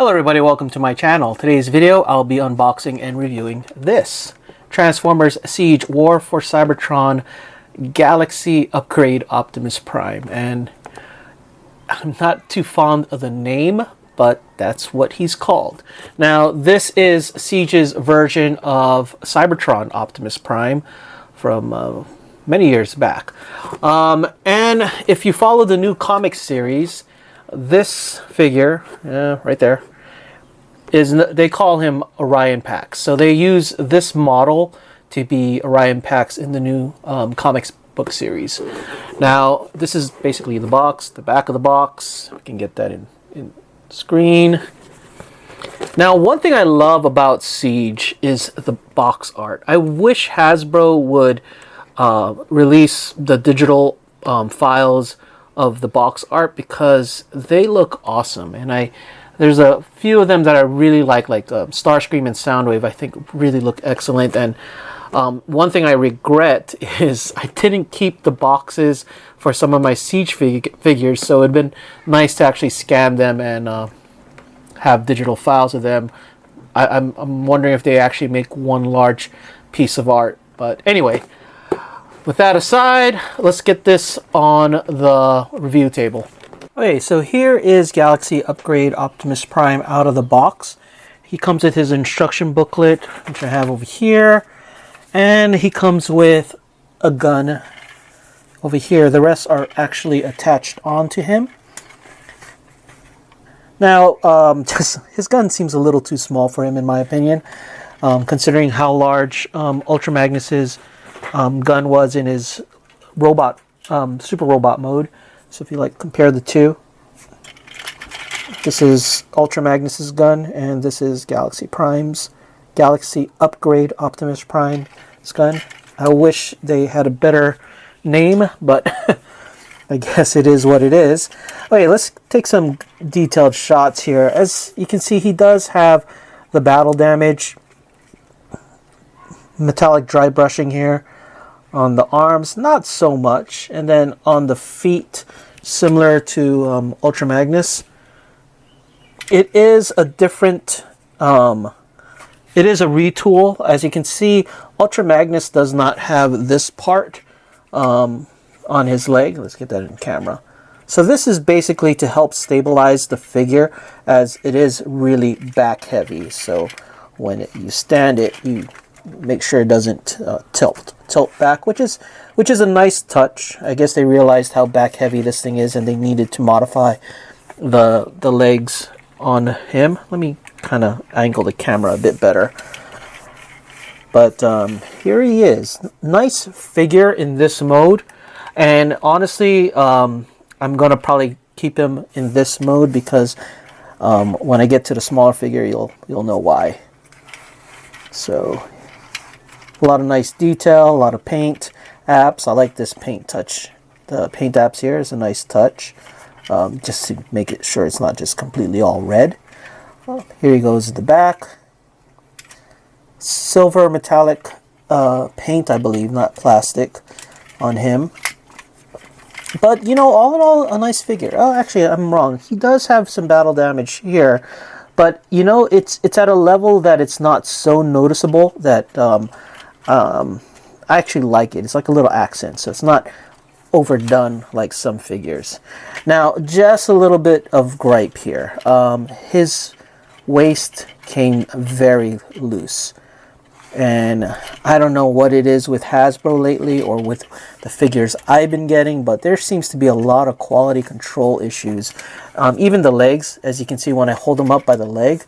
Hello everybody, welcome to my channel. Today's video I'll be unboxing and reviewing this Transformers Siege War for Cybertron Galaxy Upgrade Optimus Prime. And I'm not too fond of the name, but that's what he's called. Now this is Siege's version of Cybertron Optimus Prime from many years back. And if you follow the new comic series, this figure, right there, they call him Orion Pax. So they use this model to be Orion Pax in the new comics book series. Now, this is basically the box, the back of the box. We can get that in screen. Now, one thing I love about Siege is the box art. I wish Hasbro would release the digital files of the box art because they look awesome. And there's a few of them that I really like Starscream and Soundwave. I think really look excellent. And one thing I regret is I didn't keep the boxes for some of my Siege figures, so it'd been nice to actually scan them and have digital files of them. I'm wondering if they actually make one large piece of art. But anyway, with that aside, let's get this on the review table. Okay, so here is Galaxy Upgrade Optimus Prime out of the box. He comes with his instruction booklet, which I have over here. And he comes with a gun over here. The rest are actually attached onto him. Now, his gun seems a little too small for him, in my opinion, considering how large Ultra Magnus's gun was in his robot, super robot mode. So if you compare the two, this is Ultra Magnus's gun, and this is Galaxy Upgrade Optimus Prime's gun. I wish they had a better name, but I guess it is what it is. Okay, let's take some detailed shots here. As you can see, he does have the battle damage, metallic dry brushing here. On the arms, not so much. And then on the feet, similar to Ultra Magnus. It is a different, it is a retool. As you can see, Ultra Magnus does not have this part on his leg. Let's get that in camera. So this is basically to help stabilize the figure, as it is really back heavy. So when you stand it, you make sure it doesn't tilt back, which is a nice touch. I guess they realized how back heavy this thing is and they needed to modify the legs on him. Let me kind of angle the camera a bit better. But here he is. Nice figure in this mode, and honestly I'm gonna probably keep him in this mode because when I get to the smaller figure, you'll know why. So a lot of nice detail, a lot of paint apps. I like this paint touch. The paint apps here is a nice touch, just to make it sure it's not just completely all red. Here he goes at the back. Silver metallic paint, I believe, not plastic, on him. But, you know, all in all, a nice figure. Oh, actually, I'm wrong. He does have some battle damage here. But, you know, it's at a level that it's not so noticeable that I actually like it. It's like a little accent, so it's not overdone like some figures. Now, just a little bit of gripe here. His waist came very loose. And I don't know what it is with Hasbro lately or with the figures I've been getting, but there seems to be a lot of quality control issues. Even the legs, as you can see when I hold him up by the leg,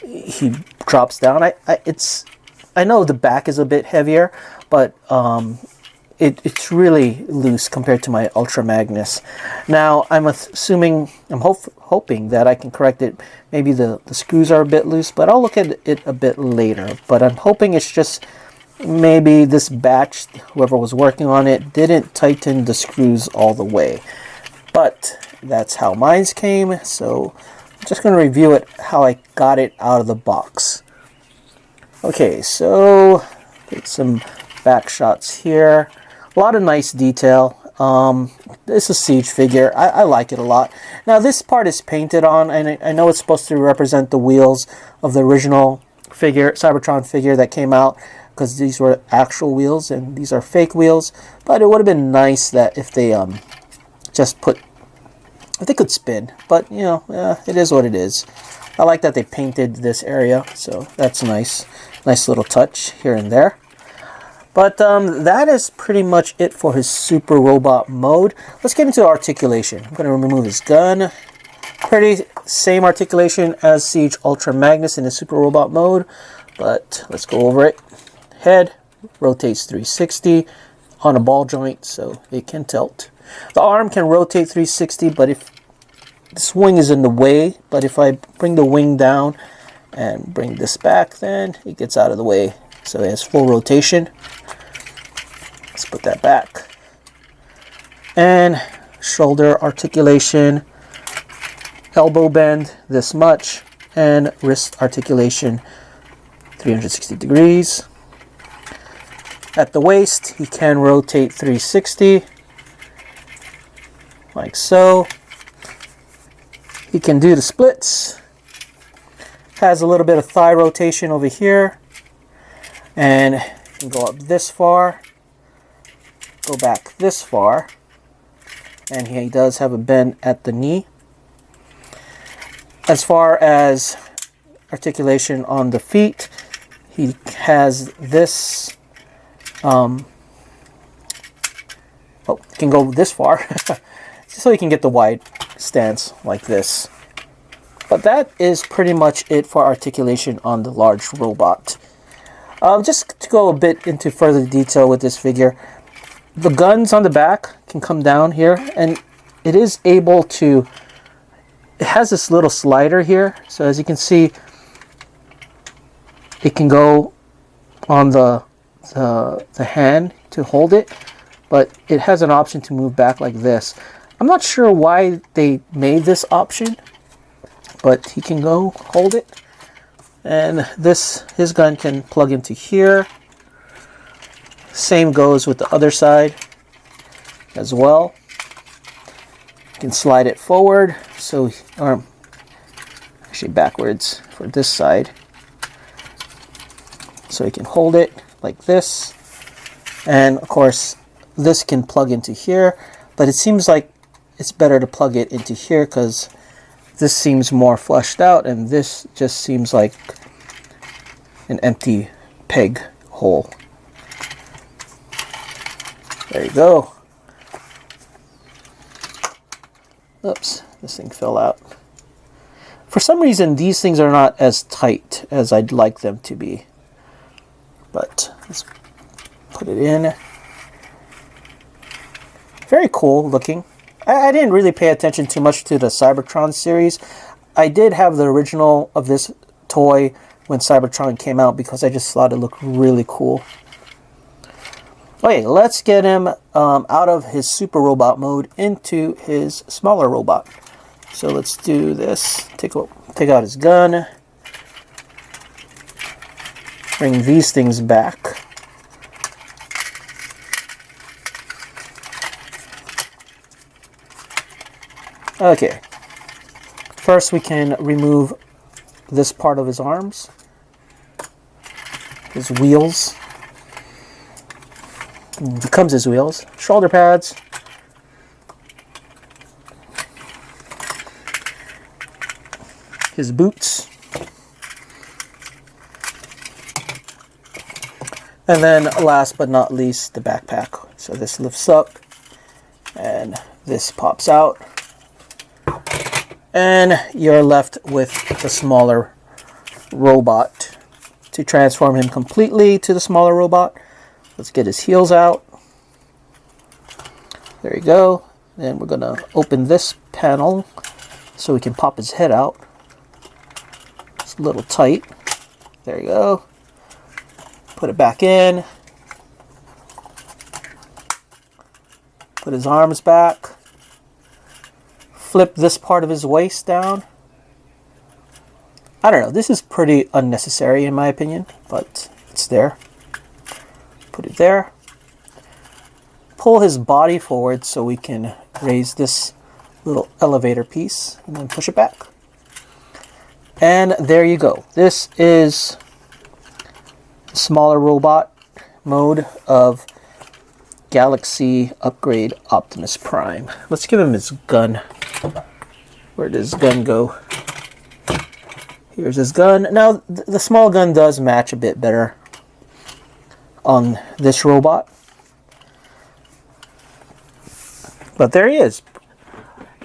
he drops down. I know the back is a bit heavier, but it's really loose compared to my Ultra Magnus. Now, I'm hoping that I can correct it. Maybe the screws are a bit loose, but I'll look at it a bit later. But I'm hoping it's just maybe this batch, whoever was working on it, didn't tighten the screws all the way. But that's how mine came, so I'm just going to review it how I got it out of the box. Okay, so take some back shots here. A lot of nice detail. It's a Siege figure. I like it a lot. Now this part is painted on, and I know it's supposed to represent the wheels of the original figure, Cybertron figure that came out, because these were actual wheels and these are fake wheels. But it would have been nice that if they just put, if they could spin. But you know, it is what it is. I like that they painted this area, so that's nice. Nice little touch here and there. But that is pretty much it for his Super Robot mode. Let's get into articulation. I'm going to remove his gun. Pretty same articulation as Siege Ultra Magnus in his Super Robot mode. But let's go over it. Head rotates 360 on a ball joint, so it can tilt. The arm can rotate 360, but if this wing is in the way, but if I bring the wing down and bring this back, then it gets out of the way. So it has full rotation. Let's put that back. And shoulder articulation, elbow bend this much, and wrist articulation 360 degrees. At the waist, he can rotate 360, like so. He can do the splits. Has a little bit of thigh rotation over here. And can go up this far, go back this far, and he does have a bend at the knee. As far as articulation on the feet, he has this, can go this far, so he can get the wide stance like this. But that is pretty much it for articulation on the large robot. Just to go a bit into further detail with this figure, the guns on the back can come down here, and it is able to, it has this little slider here, so as you can see, it can go on the hand to hold it, but it has an option to move back like this. I'm not sure why they made this option, but he can go hold it. And his gun can plug into here. Same goes with the other side as well. You can slide it forward, so, or actually backwards for this side. So you can hold it like this. And of course, this can plug into here, but it seems like it's better to plug it into here because this seems more fleshed out, and this just seems like an empty peg hole. There you go. Oops, this thing fell out. For some reason, these things are not as tight as I'd like them to be. But let's put it in. Very cool looking. I didn't really pay attention too much to the Cybertron series. I did have the original of this toy when Cybertron came out because I just thought it looked really cool. Okay, let's get him out of his Super Robot mode into his smaller robot. So let's do this. Take out his gun. Bring these things back. Okay, first we can remove this part of his arms, his wheels. It becomes his wheels, shoulder pads, his boots, and then last but not least, the backpack. So this lifts up and this pops out. And you're left with the smaller robot. To transform him completely to the smaller robot, let's get his heels out. There you go. Then we're going to open this panel so we can pop his head out. It's a little tight. There you go. Put it back in. Put his arms back. Flip this part of his waist down. I don't know, this is pretty unnecessary in my opinion, but it's there. Put it there. pull his body forward so we can raise this little elevator piece and then push it back. And there you go. This is the smaller robot mode of Galaxy Upgrade Optimus Prime. Let's give him his gun. Where does his gun go? Here's his gun. Now, the small gun does match a bit better on this robot. But there he is.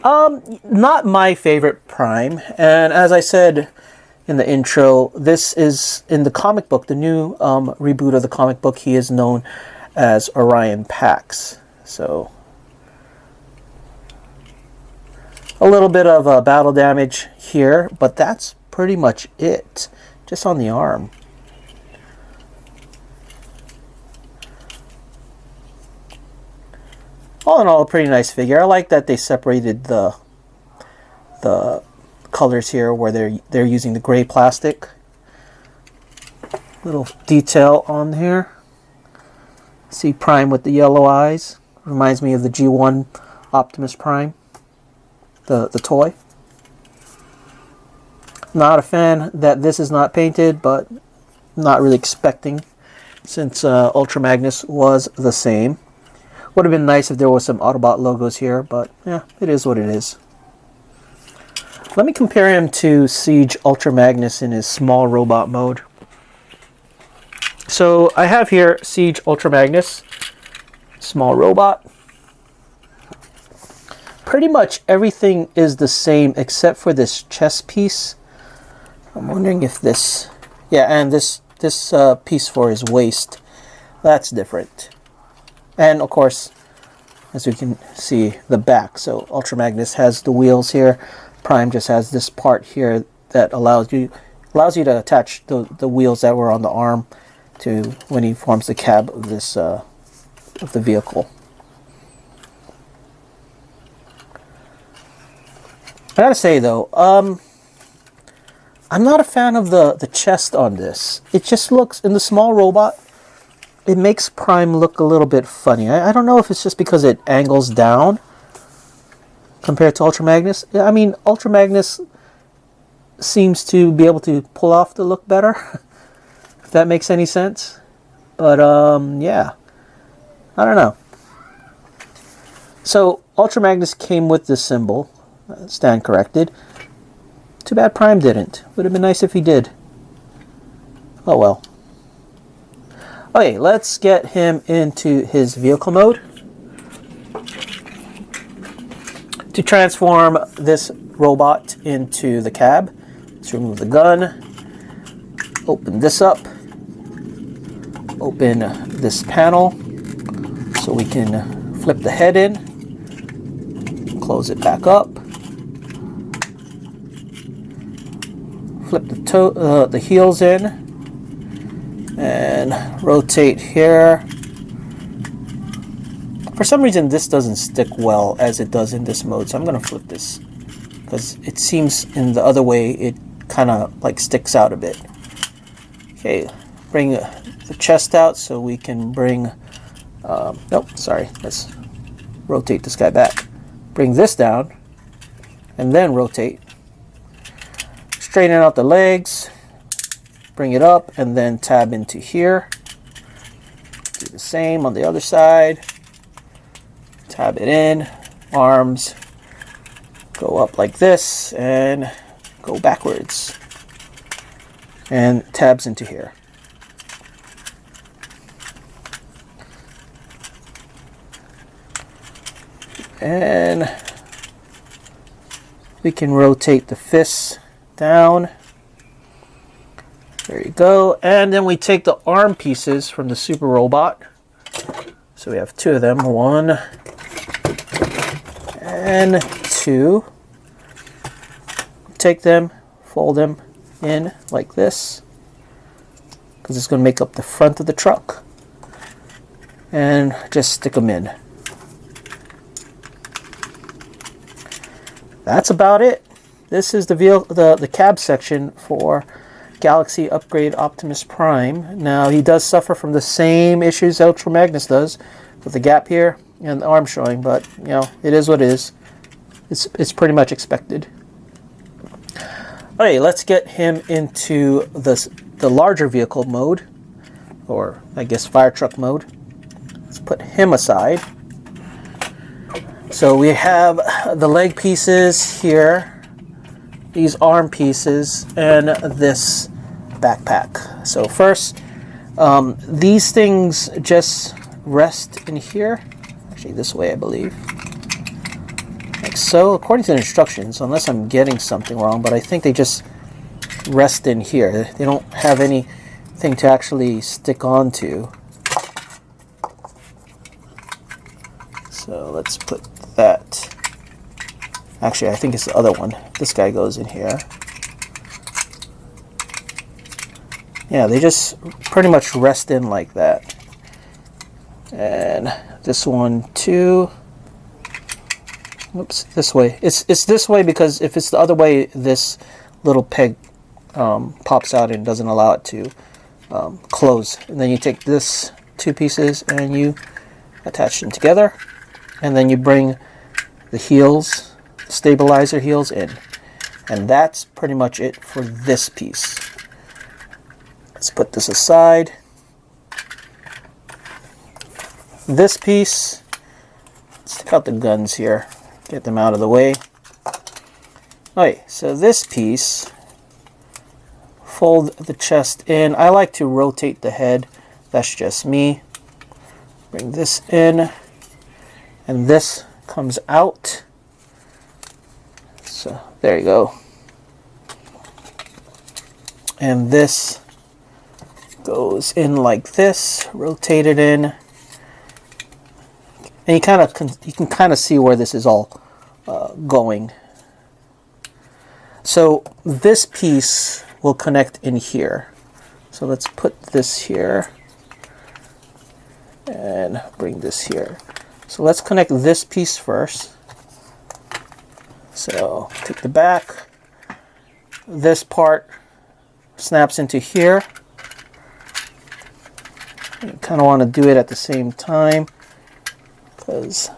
Not my favorite Prime. And as I said in the intro, this is in the comic book, the new reboot of the comic book, he is known as Orion Pax. So a little bit of battle damage here, but that's pretty much it, just on the arm. All in all, a pretty nice figure. I like that they separated the colors here, where they're using the gray plastic. Little detail on here. See Prime with the yellow eyes. Reminds me of the G1 Optimus Prime, the toy. Not a fan that this is not painted, but not really expecting, since Ultra Magnus was the same. Would have been nice if there was some Autobot logos here, but yeah, it is what it is. Let me compare him to Siege Ultra Magnus in his small robot mode. So I have here Siege Ultra Magnus, small robot. Pretty much everything is the same except for this chest piece. I'm wondering if this, yeah, and this piece for his waist, that's different. And of course, as we can see, the back. So Ultra Magnus has the wheels here. Prime just has this part here that allows you to attach the wheels that were on the arm to when he forms the cab of this of the vehicle. I gotta say though, I'm not a fan of the chest on this. It just looks, in the small robot, it makes Prime look a little bit funny. I don't know if it's just because it angles down compared to Ultra Magnus. I mean, Ultra Magnus seems to be able to pull off the look better, if that makes any sense. But, yeah. I don't know. So, Ultra Magnus came with this symbol. Stand corrected. Too bad Prime didn't. Would have been nice if he did. Oh well. Okay, let's get him into his vehicle mode. To transform this robot into the cab, let's remove the gun, open this up, open this panel so we can flip the head in, close it back up, flip the heels in, and rotate here. For some reason this doesn't stick well as it does in this mode, so I'm going to flip this because it seems in the other way it kind of like sticks out a bit. Okay, bring the chest out so we can bring nope, sorry, let's rotate this guy back. Bring this down and then rotate. Straighten out the legs, bring it up, and then tab into here. Do the same on the other side. Tab it in, arms go up like this, and go backwards. And tabs into here. And we can rotate the fists down. There you go. And then we take the arm pieces from the Super Robot. So we have two of them. 1 and 2. Take them, fold them in like this, because it's going to make up the front of the truck. And just stick them in. That's about it. This is the cab section for Galaxy Upgrade Optimus Prime. Now, he does suffer from the same issues Ultra Magnus does, with the gap here and the arm showing, but you know, it is what it is. It's pretty much expected. Okay, let's get him into the larger vehicle mode, or I guess fire truck mode. Let's put him aside. So we have the leg pieces here, these arm pieces, and this backpack. So first, these things just rest in here. Actually, this way, I believe. Like so, according to the instructions, unless I'm getting something wrong, but I think they just rest in here. They don't have anything to actually stick onto. So let's put that. Actually, I think it's the other one. This guy goes in here. Yeah, they just pretty much rest in like that. And this one too. Oops, this way. It's this way because if it's the other way, this little peg pops out and doesn't allow it to close. And then you take this two pieces and you attach them together. And then you bring the heels, stabilizer heels in. And that's pretty much it for this piece. Let's put this aside. This piece, let's take out the guns here. Get them out of the way. Okay, so this piece, fold the chest in. I like to rotate the head. That's just me. Bring this in. And this comes out. So there you go. And this goes in like this, rotate it in. And you can kind of see where this is all going. So this piece will connect in here. So let's put this here and bring this here. So let's connect this piece first. So take the back. This part snaps into here. You kind of want to do it at the same time because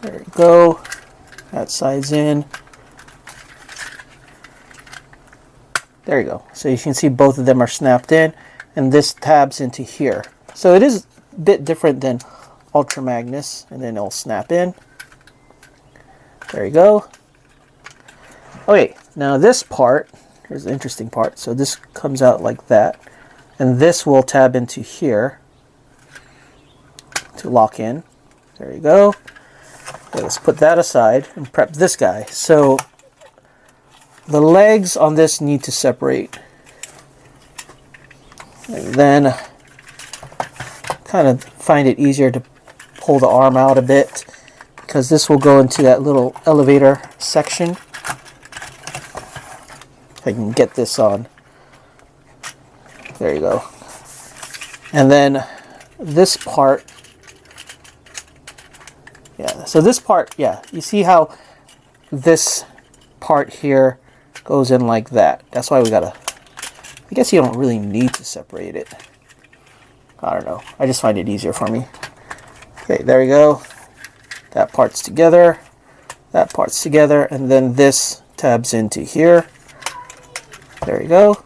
there you go. That side's in. There you go. So you can see both of them are snapped in, and this tabs into here. So it is a bit different than Ultra Magnus, and then it'll snap in. There you go. Okay, now this part, here's the interesting part. So this comes out like that, and this will tab into here to lock in. There you go. Okay, let's put that aside and prep this guy. So the legs on this need to separate. And then kind of find it easier to pull the arm out a bit because this will go into that little elevator section. If I can get this on. There you go. And then this part, yeah, so this part, yeah, you see how this part here goes in like that. That's why we gotta, I guess you don't really need to separate it. I don't know. I just find it easier for me. Okay, there we go. That part's together. That part's together. And then this tabs into here. There you go.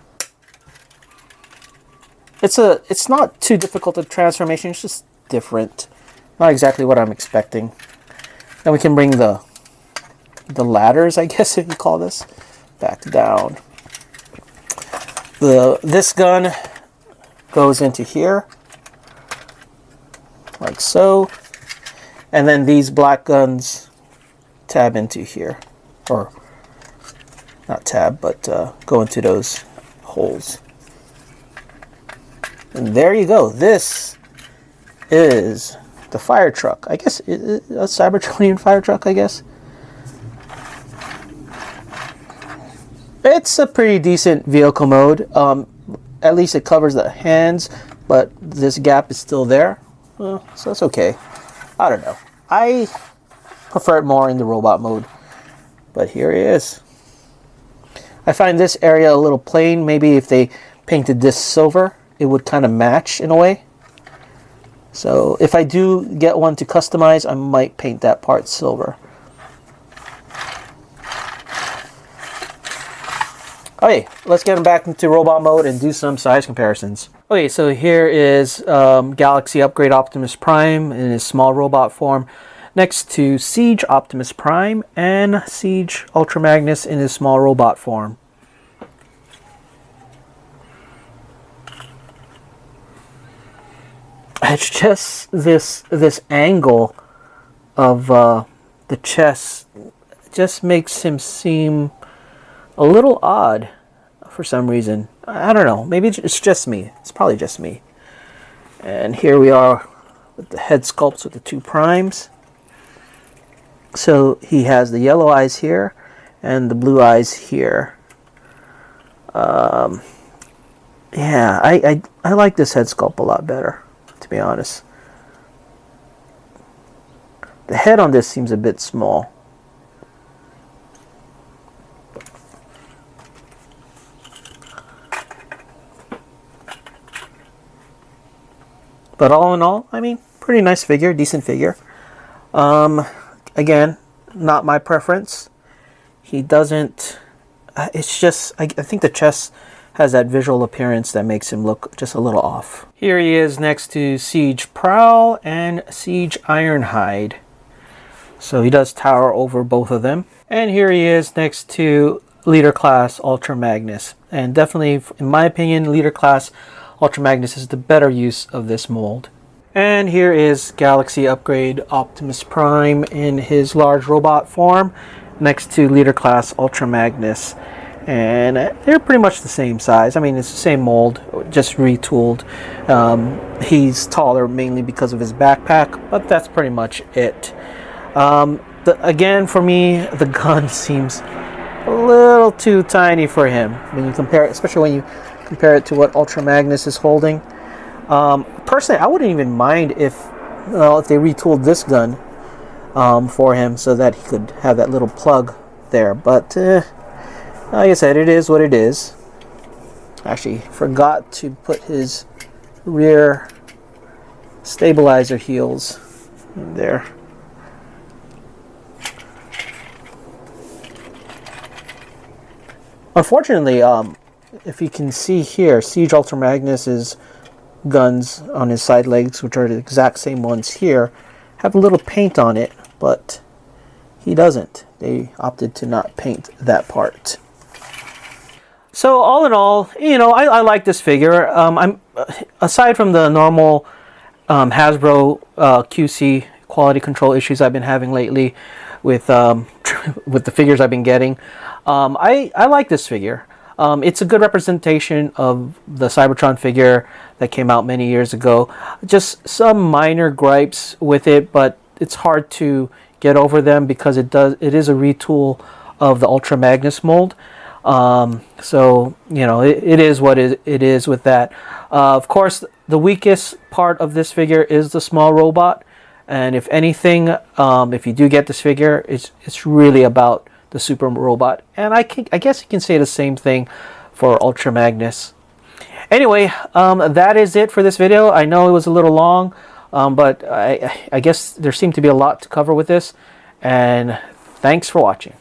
It's not too difficult a transformation. It's just different. Not exactly what I'm expecting. Then we can bring the ladders, I guess if you call this, back down. This gun goes into here, like so, and then these black guns tab into here, or not tab, but go into those holes. And there you go. This is the fire truck. I guess a Cybertronian fire truck, I guess. It's a pretty decent vehicle mode. At least it covers the hands, but this gap is still there. So that's okay. I don't know. I prefer it more in the robot mode. But here he is. I find this area a little plain. Maybe if they painted this silver, it would kind of match in a way. So if I do get one to customize, I might paint that part silver. Okay, let's get him back into robot mode and do some size comparisons. Okay, so here is Galaxy Upgrade Optimus Prime in his small robot form, next to Siege Optimus Prime and Siege Ultra Magnus in his small robot form. It's just this angle of the chest just makes him seem a little odd for some reason. I don't know. Maybe it's just me. It's probably just me. And here we are with the head sculpts with the two primes. So he has the yellow eyes here and the blue eyes here. Yeah, I like this head sculpt a lot better, to be honest. The head on this seems a bit small. But all in all, I mean, pretty nice figure, decent figure. Again, not my preference. He doesn't... it's just... I think the chest has that visual appearance that makes him look just a little off. Here he is next to Siege Prowl and Siege Ironhide. So he does tower over both of them. And here he is next to Leader Class Ultra Magnus. And definitely, in my opinion, Leader Class Ultra Magnus is the better use of this mold. And here is Galaxy Upgrade Optimus Prime in his large robot form next to Leader Class Ultra Magnus. And they're pretty much the same size. I mean, it's the same mold, just retooled. He's taller mainly because of his backpack, but that's pretty much it. Again, for me, the gun seems a little too tiny for him when you compare it, especially when you compare it to what Ultra Magnus is holding. Personally, I wouldn't even mind if they retooled this gun for him so that he could have that little plug there. But like I said, it is what it is. Actually, forgot to put his rear stabilizer heels in there. Unfortunately, if you can see here, Siege Ultra Magnus's guns on his side legs, which are the exact same ones here, have a little paint on it, but he doesn't. They opted to not paint that part. So all in all, you know, I like this figure. Aside from the normal Hasbro QC quality control issues I've been having lately with with the figures I've been getting, I like this figure. It's a good representation of the Cybertron figure that came out many years ago. Just some minor gripes with it, but it's hard to get over them because it is a retool of the Ultra Magnus mold. So, you know, it is what it is with that. Of course, the weakest part of this figure is the small robot. And if anything, if you do get this figure, it's really about the super robot. And I guess you can say the same thing for Ultra Magnus. Anyway, that is it for this video. I know it was a little long, but I guess there seemed to be a lot to cover with this. And thanks for watching.